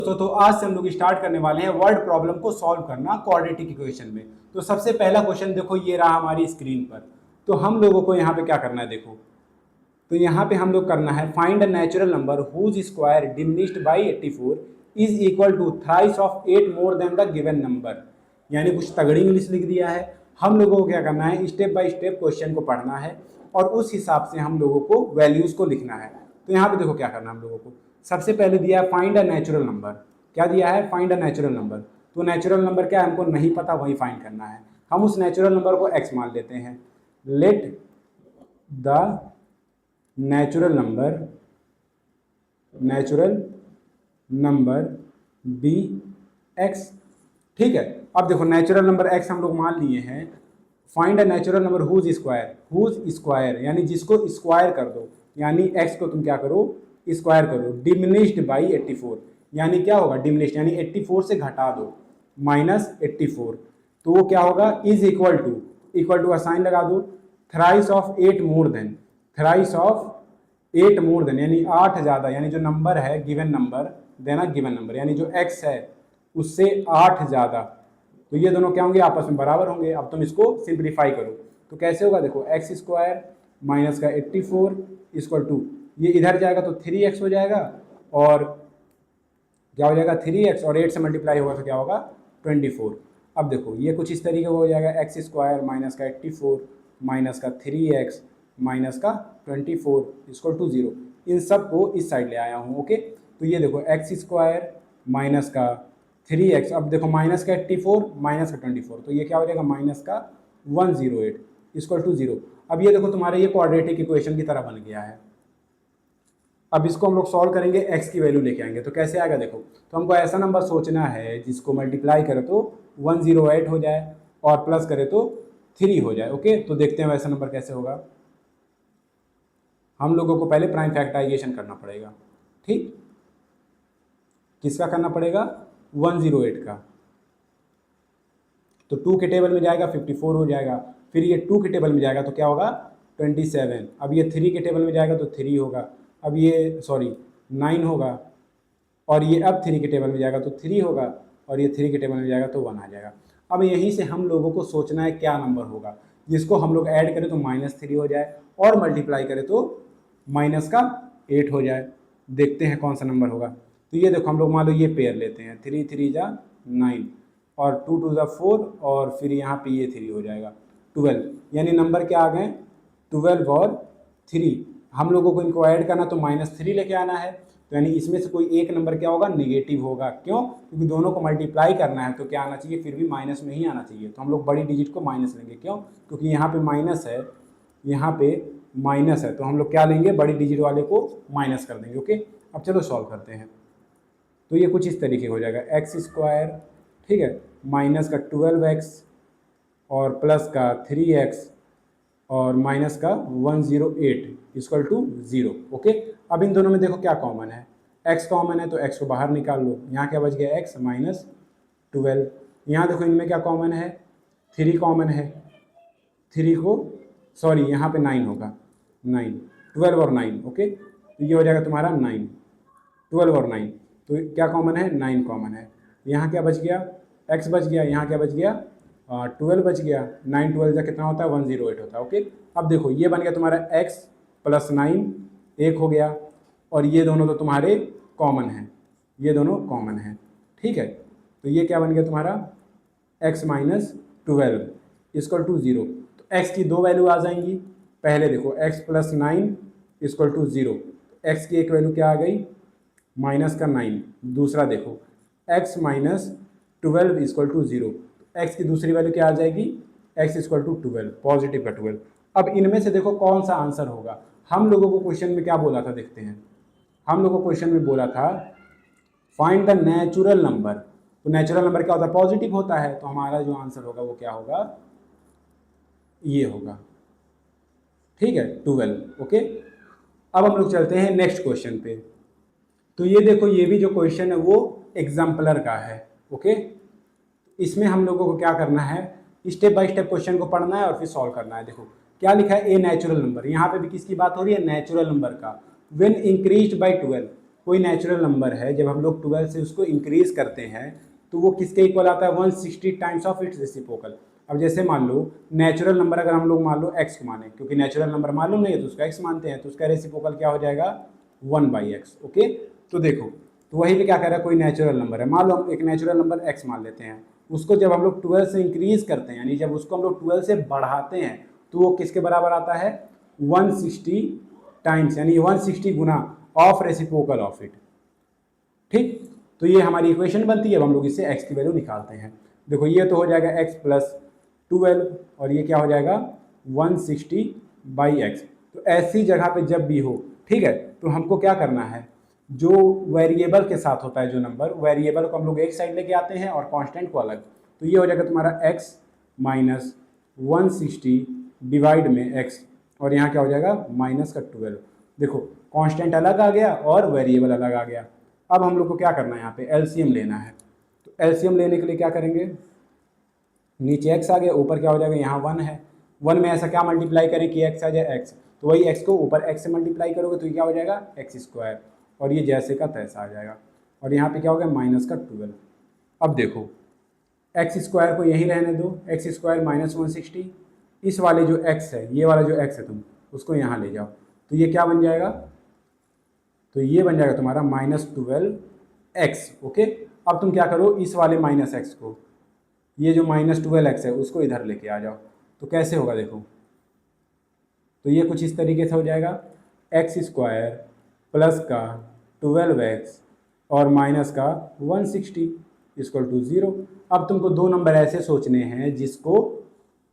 तो आज से हम लोग स्टार्ट करने वाले हैं वर्ड प्रॉब्लम को सॉल्व करना क्वाड्रेटिक इक्वेशन में। तो सबसे पहला क्वेश्चन देखो, ये रहा हमारी स्क्रीन पर। तो हम लोगों को यहाँ पे क्या करना है, देखो तो यहाँ पे हम लोग करना है find a natural number whose square diminished by 84 is equal to thrice of 8 more than the given number. यानी कुछ तगड़ी इंग्लिश लिख दिया है। हम लोगों को क्या करना है, स्टेप बाय स्टेप क्वेश्चन को पढ़ना है और उस हिसाब से हम लोगों को वैल्यूज को लिखना है। तो यहाँ पे देखो क्या करना है हम लोगों को। सबसे पहले दिया है फाइंड अ नेचुरल नंबर। क्या दिया है, फाइंड अ नेचुरल नंबर। तो नेचुरल नंबर क्या है, हमको नहीं पता, वही फाइंड करना है। हम उस नेचुरल नंबर को x मान लेते हैं। Let the natural number be x। ठीक है, अब देखो नेचुरल नंबर x हम लोग मान लिए हैं। Find a natural number whose square यानी जिसको स्क्वायर कर दो, यानी x को तुम क्या करो, स्क्वायर करो। डिमिनिश्ड बाई 84 यानी क्या होगा, डिमिनिश्ड यानी 84 से घटा दो, माइनस 84। तो वो क्या होगा, इज इक्वल टू का साइन लगा दो, thrice of 8 more then, thrice of 8 more then यानी 8 ज़्यादा, यानी जो नंबर है गिवन नंबर देना, गिवन नंबर यानी जो x है उससे 8 ज़्यादा। तो ये दोनों क्या होंगे, आपस में बराबर होंगे। अब तुम इसको सिंप्लीफाई करो तो कैसे होगा, देखो एक्स स्क्वायर माइनस का 84 इक्वल टू, ये इधर जाएगा तो 3x हो जाएगा, और क्या हो जाएगा 3x, और 8 से मल्टीप्लाई होगा तो क्या होगा 24। अब देखो ये कुछ इस तरीके का हो जाएगा, एक्स स्क्वायर माइनस का 84 माइनस का 3x माइनस का 24 इक्वल टू 0। इन सब को इस साइड ले आया हूँ। ओके, तो ये देखो एक्स स्क्वायर माइनस का 3x, अब देखो माइनस का 84 माइनस का 24, तो ये क्या हो जाएगा माइनस का 108 इक्वल टू 0। अब ये देखो तुम्हारे ये क्वाड्रेटिक इक्वेशन की तरह बन गया है। अब इसको हम लोग सॉल्व करेंगे, x की वैल्यू लेके आएंगे। तो कैसे आएगा, देखो तो हमको ऐसा नंबर सोचना है जिसको मल्टीप्लाई करे तो 108 हो जाए और प्लस करे तो 3 हो जाए। ओके, तो देखते हैं वैसा नंबर कैसे होगा। हम लोगों को पहले प्राइम फैक्टराइजेशन करना पड़ेगा। ठीक, किसका करना पड़ेगा, 108 का। तो 2 के टेबल में जाएगा 54 हो जाएगा, फिर ये 2 के टेबल में जाएगा तो क्या होगा 27। अब ये 3 के टेबल में जाएगा तो 3 होगा, अब ये 9 होगा, और ये अब 3 के टेबल में जाएगा तो 3 होगा, और ये 3 के टेबल में जाएगा तो 1 आ जाएगा। अब यहीं से हम लोगों को सोचना है क्या नंबर होगा जिसको हम लोग ऐड करें तो -3 हो जाए, और मल्टीप्लाई करें तो माइनस का 8 हो जाए। देखते हैं कौन सा नंबर होगा। तो ये देखो हम लोग मान लो ये पेयर लेते हैं, 3 3 जा 9 और 2 2 जा 4, और फिर यहाँ पे ये 3 हो जाएगा 12, यानी नंबर क्या आ गए 12 और 3। हम लोगों को इनको ऐड करना तो -3 लेके आना है, तो यानी इसमें से कोई एक नंबर क्या होगा, निगेटिव होगा। क्यों, क्योंकि दोनों को मल्टीप्लाई करना है तो क्या आना चाहिए, फिर भी माइनस में ही आना चाहिए। तो हम लोग बड़ी डिजिट को माइनस लेंगे। क्यों, क्योंकि यहाँ पे माइनस है, यहाँ पे माइनस है, तो हम लोग क्या लेंगे, बड़ी डिजिट वाले को माइनस कर देंगे। ओके, अब चलो सॉल्व करते हैं। तो ये कुछ इस तरीके हो जाएगा, एक्स स्क्वायर, ठीक है, माइनस का 12x और प्लस का 3x और माइनस का 108 इक्वल टू 0। ओके, अब इन दोनों में देखो क्या कॉमन है, x कॉमन है तो x को बाहर निकाल लो। यहाँ क्या बच गया, x माइनस 12। यहाँ देखो इनमें क्या कॉमन है, 3 कॉमन है, 3 को सॉरी यहाँ पे 9 होगा, 9, 12 और 9। ओके, तो ये हो जाएगा तुम्हारा 9, 12 और 9, तो क्या कॉमन है, 9 कॉमन है। यहाँ क्या बच गया, x बच गया, यहाँ क्या बच गया 12 बच गया, 9 12 का कितना होता है 108 होता है। ओके, अब देखो ये बन गया तुम्हारा x प्लस 9 एक हो गया, और ये दोनों तो तुम्हारे कॉमन हैं, ये दोनों कॉमन हैं। ठीक है, तो ये क्या बन गया तुम्हारा x माइनस 12 इक्वल टू 0। तो x की दो वैल्यू आ जाएंगी। पहले देखो x plus 9 equal to 0, x की एक वैल्यू क्या आ गई, माइनस का 9। दूसरा देखो x minus 12 equal to 0, x की दूसरी वैल्यू क्या आ जाएगी, x इक्वल टू 12, पॉजिटिव का 12। अब इनमें से देखो कौन सा आंसर होगा। हम लोगों को क्वेश्चन में क्या बोला था, देखते हैं। हम लोगों को क्वेश्चन में बोला था फाइंड द नेचुरल नंबर। तो नेचुरल नंबर क्या होता है, पॉजिटिव होता है, तो हमारा जो आंसर होगा वो क्या होगा, ये होगा। ठीक है, 12। ओके, अब हम लोग चलते हैं नेक्स्ट क्वेश्चन पे। तो ये देखो ये भी जो क्वेश्चन है वो एग्जाम्पलर का है। ओके, इसमें हम लोगों को क्या करना है, स्टेप बाय स्टेप क्वेश्चन को पढ़ना है और फिर सॉल्व करना है। देखो क्या लिखा है, ए नेचुरल नंबर, यहाँ पे भी किसकी बात हो रही है, नेचुरल नंबर का। व्हेन इंक्रीज्ड बाय 12, कोई नेचुरल नंबर है, जब हम लोग 12 से उसको इंक्रीज करते हैं तो वो किसके इक्वल आता है, 160 टाइम्स ऑफ इट्स रेसिप्रोकल। अब जैसे मान लो नेचुरल नंबर अगर हम लोग मान लो x को माने, क्योंकि नेचुरल नंबर मालूम नहीं है तो उसका x मानते हैं, तो उसका रेसिप्रोकल क्या हो जाएगा 1/x। ओके, तो देखो, तो वही पे क्या कह रहा है, कोई नेचुरल नंबर है, मान लो हम एक नेचुरल नंबर x मान लेते हैं, उसको जब हम लोग 12 से इंक्रीज करते हैं, यानी जब उसको हम लोग 12 से बढ़ाते हैं तो वो किसके बराबर आता है, 160 टाइम्स, यानी 160 गुना ऑफ रेसिप्रोकल ऑफ इट। ठीक, तो ये हमारी इक्वेशन बनती है। अब हम लोग इससे x की वैल्यू निकालते हैं। देखो ये तो हो जाएगा x प्लस 12 और ये क्या हो जाएगा 160/x। तो ऐसी जगह पे जब भी हो, ठीक है, तो हमको क्या करना है, जो वेरिएबल के साथ होता है जो नंबर, वेरिएबल को हम लोग एक साइड लेके आते हैं और कांस्टेंट को अलग। तो ये हो जाएगा तुम्हारा x माइनस 160 डिवाइड में x, और यहाँ क्या हो जाएगा माइनस का 12। देखो कांस्टेंट अलग आ गया और वेरिएबल अलग आ गया। अब हम लोग को क्या करना है, यहाँ पे एलसीएम लेना है। तो एलसीएम लेने के लिए क्या करेंगे, नीचे x आ गया, ऊपर क्या हो जाएगा, यहाँ 1 है, 1 में ऐसा क्या मल्टीप्लाई करें कि x आ जाए x, तो वही x को ऊपर x से मल्टीप्लाई करोगे तो ये क्या हो जाएगा x², और ये जैसे का तैसा आ जाएगा, और यहाँ पे क्या हो गया माइनस का 12। अब देखो x² को यहीं रहने दो, x² माइनस 160, इस वाले जो x है, ये वाला जो x है तुम उसको यहाँ ले जाओ, तो ये क्या बन जाएगा, तो ये बन जाएगा तुम्हारा -12x। ओके, अब तुम क्या करो, इस वाले -x को, ये जो -12x है उसको इधर लेके आ जाओ, तो कैसे होगा देखो, तो ये कुछ इस तरीके से हो जाएगा x² प्लस का 12x और माइनस का 160 इक्वल टू 0। अब तुमको दो नंबर ऐसे सोचने हैं जिसको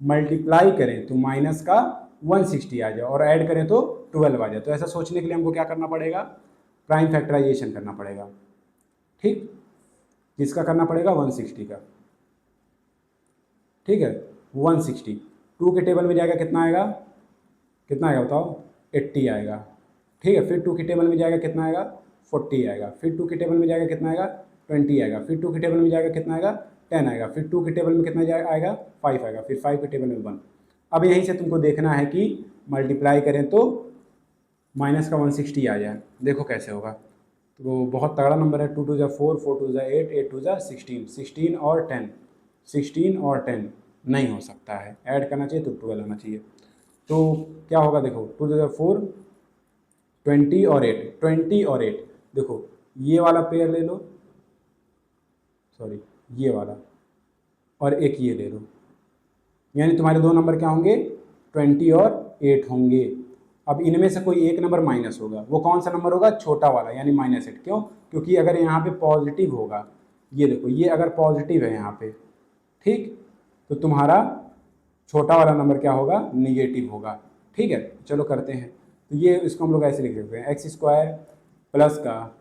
मल्टीप्लाई करें तो माइनस का 160 आ जाए और ऐड करें तो 12 आ जाए। तो ऐसा सोचने के लिए हमको क्या करना पड़ेगा, प्राइम फैक्टराइजेशन करना पड़ेगा। ठीक, जिसका करना पड़ेगा 160 का, ठीक है 160, 2 के टेबल में जाएगा कितना आएगा, कितना आएगा बताओ, 80 आएगा। ठीक है, फिर 2 के टेबल में जाएगा कितना आएगा, 40 आएगा, फिर 2 के टेबल में जाएगा कितना आएगा, 20 आएगा, फिर 2 के टेबल में जाएगा कितना आएगा, 10 आएगा, फिर 2 के टेबल में कितना आएगा, 5 आएगा, फिर 5 के टेबल में 1। अब यहीं से तुमको देखना है कि मल्टीप्लाई करें तो माइनस का 160 आ जाए। देखो कैसे होगा, तो बहुत तगड़ा नंबर है, 2 2 ज़ा 4, 4 2 ज़ा 8, 8 2 ज़ा 16, 16 और 10, 16 और 10 नहीं हो सकता है, ऐड करना चाहिए तो 12 आना चाहिए। तो क्या होगा देखो, 2 2 ज़ा 4, 20 और 8, 20 और 8, देखो ये वाला पेयर ले लो, सॉरी ये वाला, और एक ये ले लो, यानी तुम्हारे दो नंबर क्या होंगे, 20 और 8 होंगे। अब इनमें से कोई एक नंबर माइनस होगा, वो कौन सा नंबर होगा, छोटा वाला, यानी -8। क्यों, क्योंकि अगर यहाँ पे पॉजिटिव होगा, ये देखो ये अगर पॉजिटिव है यहाँ पे, ठीक, तो तुम्हारा छोटा वाला नंबर क्या होगा, निगेटिव होगा। ठीक है, चलो करते हैं। तो ये इसको हम लोग ऐसे लिख सकते हैं, x² प्लस का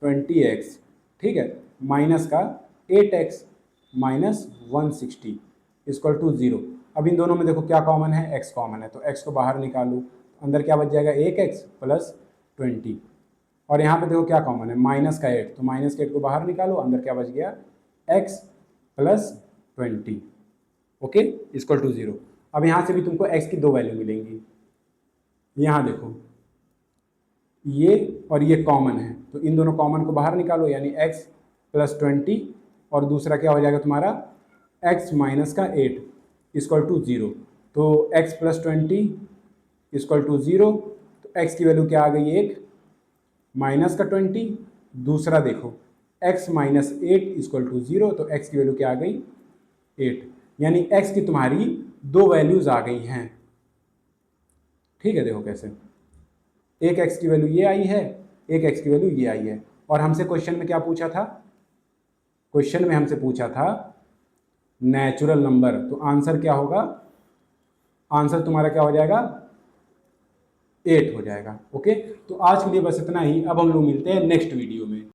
20x, ठीक है, माइनस का 8x माइनस 160 इक्वल टू 0। अब इन दोनों में देखो क्या कॉमन है, x कॉमन है, तो x को बाहर निकालो, अंदर क्या बच जाएगा 1x प्लस 20, और यहाँ पे देखो क्या कॉमन है, माइनस का 8, तो माइनस का 8 को बाहर निकालो, अंदर क्या बच गया x plus 20, okay, equal to 0। अब यहाँ से भी तुमको x की दो वैल्यू मिलेंगी, यहाँ देखो ये और ये कॉमन है, तो इन दोनों कॉमन को बाहर निकालो, यानी x प्लस 20 और दूसरा क्या हो जाएगा तुम्हारा x माइनस का 8 इक्वल टू 0। तो x प्लस 20 इक्वल टू 0, तो x की वैल्यू क्या आ गई, 1 माइनस का 20, दूसरा देखो x माइनस 8 इक्वल टू 0, तो x की वैल्यू क्या आ गई 8, यानी x की तुम्हारी दो वैल्यूज आ गई हैं। ठीक है, देखो कैसे, एक x की वैल्यू ये आई है, एक x की वैल्यू ये आई है, और हमसे क्वेश्चन में क्या पूछा था, क्वेश्चन में हमसे पूछा था नेचुरल नंबर, तो आंसर क्या होगा, आंसर तुम्हारा क्या हो जाएगा 8 हो जाएगा। ओके, तो आज के लिए बस इतना ही, अब हम लोग मिलते हैं नेक्स्ट वीडियो में।